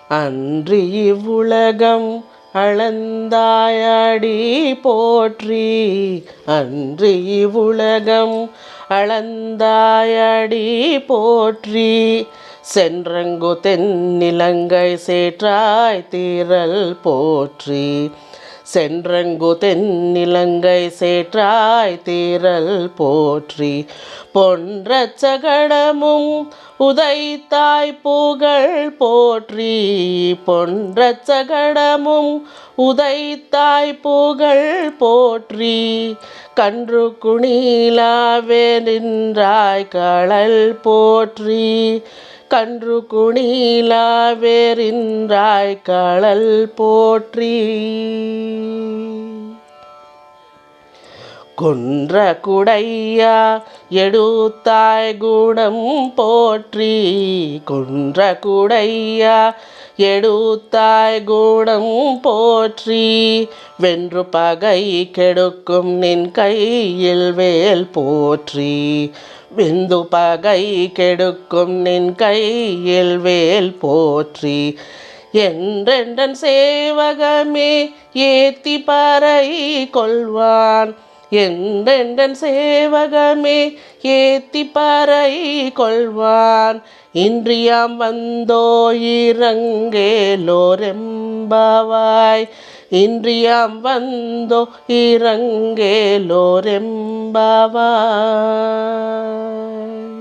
அன்றி இவ்வுலகம் அளந்தாயடி போற்றி. அன்றி இவ்வுலகம் அளந்தாயடி போற்றி. சென்றங்கு தென்னிலங்கை சேற்றாய் தீரல் போற்றி. சென்றங்கு தென்னிலங்கை சேற்றாய் தீரல் போற்றி. பொன்றச் சகடமும் உதைத்தாய் புகழ் போற்றி. பொன்றச் சகடமும் உதைத்தாய் புகழ் போற்றி. கன்று குணிலாவே நின்றாய் கழல் போற்றி. கன்று குணிலாவேறின்றாய் கழல் போற்றி. குன்ற குடையா எடுத்தாய் குணம் போற்றி. குன்ற குடையா எடுத்தாய் குணம் போற்றி. வென்று பகை கெடுக்கும் நின் கையில் வேல் போற்றி. வெந்து பகை கெடுக்கும் நின் கையில் வேல் போற்றி. என்றென்றன் சேவகமே ஏத்தி பறை கொள்வான். என்றென்றன் சேவகமே ஏத்தி பறை கொள்வான். இன்றியாம் வந்தோ இரங்கேலோரெம்பாவாய். இன்றியாம் வந்தோ இரங்கேலோரெம்பாவாய்.